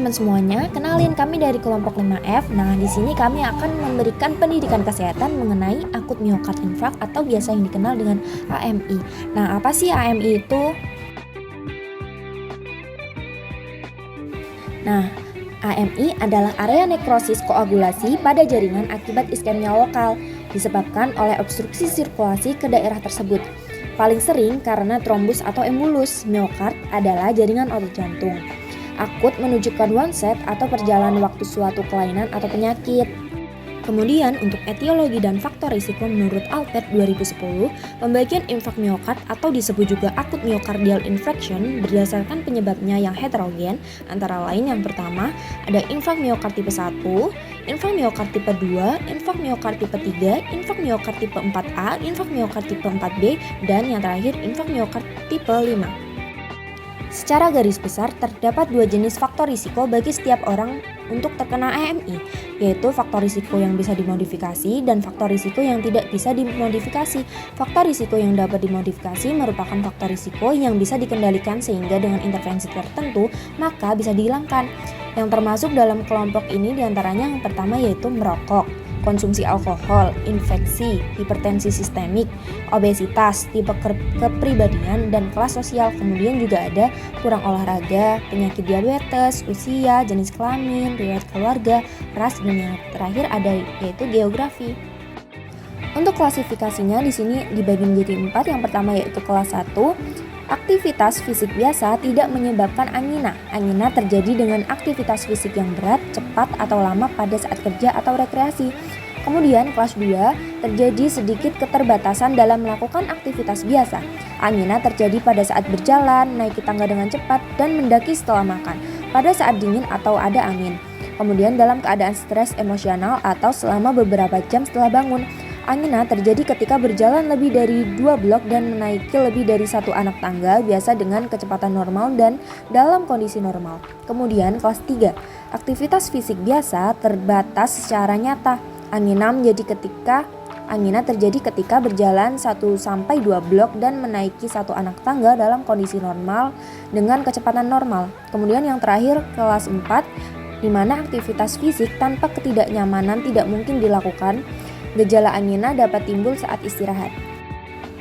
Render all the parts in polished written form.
teman-teman semuanya, kenalin kami dari kelompok 5F. Nah, di sini kami akan memberikan pendidikan kesehatan mengenai akut miokard infark atau biasa yang dikenal dengan AMI. Nah, apa sih AMI itu? Nah, AMI adalah area nekrosis koagulasi pada jaringan akibat iskemia lokal, disebabkan oleh obstruksi sirkulasi ke daerah tersebut. Paling sering karena trombus atau embulus. Miokard adalah jaringan otot jantung. Akut menunjukkan onset atau perjalanan waktu suatu kelainan atau penyakit. Kemudian untuk etiologi dan faktor risiko menurut Alpert 2010, pembagian infark miokard atau disebut juga akut myocardial infarction berdasarkan penyebabnya yang heterogen, antara lain yang pertama ada infark miokard tipe 1, infark miokard tipe 2, infark miokard tipe 3, infark miokard tipe 4A, infark miokard tipe 4B, dan yang terakhir infark miokard tipe 5. Secara garis besar, terdapat dua jenis faktor risiko bagi setiap orang untuk terkena AMI, yaitu faktor risiko yang bisa dimodifikasi dan faktor risiko yang tidak bisa dimodifikasi. Faktor risiko yang dapat dimodifikasi merupakan faktor risiko yang bisa dikendalikan sehingga dengan intervensi tertentu maka bisa dihilangkan. Yang termasuk dalam kelompok ini diantaranya yang pertama yaitu merokok, konsumsi alkohol, infeksi, hipertensi sistemik, obesitas, tipe kepribadian, dan kelas sosial. Kemudian juga ada kurang olahraga, penyakit diabetes, usia, jenis kelamin, riwayat keluarga, ras, dan yang terakhir ada yaitu geografi. Untuk klasifikasinya di sini dibagi menjadi 4. Yang pertama yaitu kelas 1. Aktivitas fisik biasa tidak menyebabkan angina. Angina terjadi dengan aktivitas fisik yang berat, cepat, atau lama pada saat kerja atau rekreasi. Kemudian kelas 2, terjadi sedikit keterbatasan dalam melakukan aktivitas biasa. Angina terjadi pada saat berjalan, naik tangga dengan cepat, dan mendaki setelah makan, pada saat dingin atau ada angin. Kemudian dalam keadaan stres emosional atau selama beberapa jam setelah bangun. Angina terjadi ketika berjalan lebih dari 2 blok dan menaiki lebih dari 1 anak tangga, biasa dengan kecepatan normal dan dalam kondisi normal. Kemudian kelas 3, aktivitas fisik biasa terbatas secara nyata. Angina terjadi ketika berjalan 1-2 blok dan menaiki 1 anak tangga dalam kondisi normal dengan kecepatan normal. Kemudian yang terakhir kelas 4, di mana aktivitas fisik tanpa ketidaknyamanan tidak mungkin dilakukan. Gejala angina dapat timbul saat istirahat.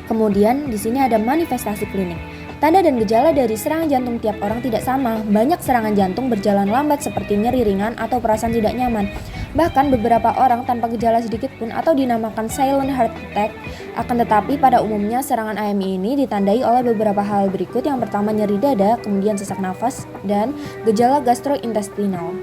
Kemudian di sini ada manifestasi klinik. Tanda dan gejala dari serangan jantung tiap orang tidak sama. Banyak serangan jantung berjalan lambat seperti nyeri ringan atau perasaan tidak nyaman. Bahkan beberapa orang tanpa gejala sedikit pun atau dinamakan silent heart attack. Akan tetapi pada umumnya serangan AMI ini ditandai oleh beberapa hal berikut. Yang pertama nyeri dada, kemudian sesak nafas, dan gejala gastrointestinal.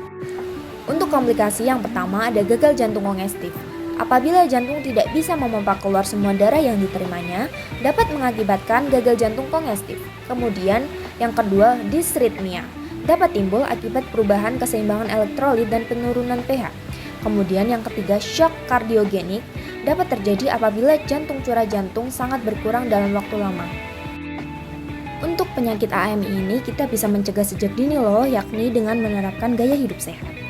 Untuk komplikasi yang pertama ada gagal jantung kongestif. Apabila jantung tidak bisa memompa keluar semua darah yang diterimanya, dapat mengakibatkan gagal jantung kongestif. Kemudian, yang kedua, disritmia. Dapat timbul akibat perubahan keseimbangan elektrolit dan penurunan pH. Kemudian yang ketiga, shock kardiogenik. Dapat terjadi apabila jantung curah jantung sangat berkurang dalam waktu lama. Untuk penyakit AMI ini kita bisa mencegah sejak dini loh, yakni dengan menerapkan gaya hidup sehat.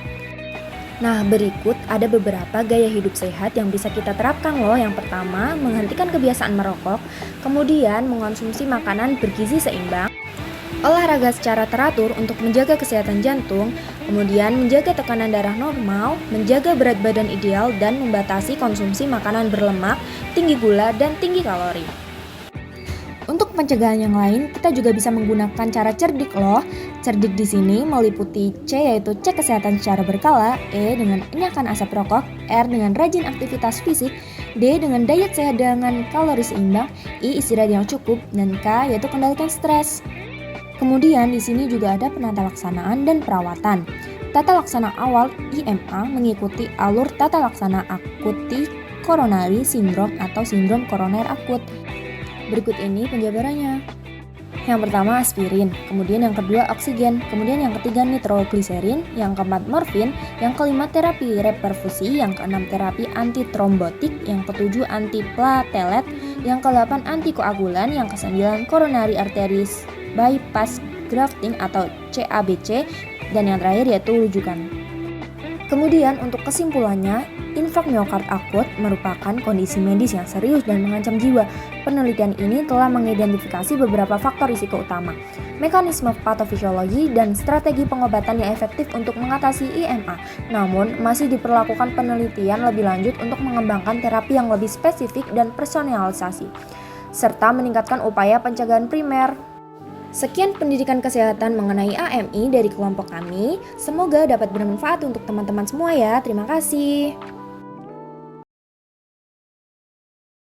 Nah, berikut ada beberapa gaya hidup sehat yang bisa kita terapkan loh. Yang pertama, menghentikan kebiasaan merokok, kemudian mengonsumsi makanan bergizi seimbang, olahraga secara teratur untuk menjaga kesehatan jantung, kemudian menjaga tekanan darah normal, menjaga berat badan ideal, dan membatasi konsumsi makanan berlemak, tinggi gula, dan tinggi kalori. Untuk pencegahan yang lain, kita juga bisa menggunakan cara cerdik loh. Cerdik di sini meliputi C yaitu cek kesehatan secara berkala, E dengan enyahkan asap rokok, R dengan rajin aktivitas fisik, D dengan diet sehat dengan kalori seimbang, I istirahat yang cukup, dan K yaitu kendalikan stres. Kemudian di sini juga ada penata laksanaan dan perawatan. Tata laksana awal IMA mengikuti alur tata laksana akuti coronary syndrome atau sindrom koroner akut. Berikut ini penjabarannya. Yang pertama aspirin, kemudian yang kedua oksigen, kemudian yang ketiga nitrogliserin, yang keempat morfin, yang kelima terapi reperfusi, yang keenam terapi antitrombotik, yang ketujuh antiplatelet, yang kedelapan antikoagulan, yang kesembilan coronary arteries bypass grafting atau CABC, dan yang terakhir yaitu rujukan. Kemudian untuk kesimpulannya, infark miokard akut merupakan kondisi medis yang serius dan mengancam jiwa. Penelitian ini telah mengidentifikasi beberapa faktor risiko utama. mekanisme patofisiologi, dan strategi pengobatan yang efektif untuk mengatasi IMA. Namun, masih diperlakukan penelitian lebih lanjut untuk mengembangkan terapi yang lebih spesifik dan personalisasi, serta meningkatkan upaya pencegahan primer. Sekian pendidikan kesehatan mengenai AMI dari kelompok kami. Semoga dapat bermanfaat untuk teman-teman semua ya. Terima kasih.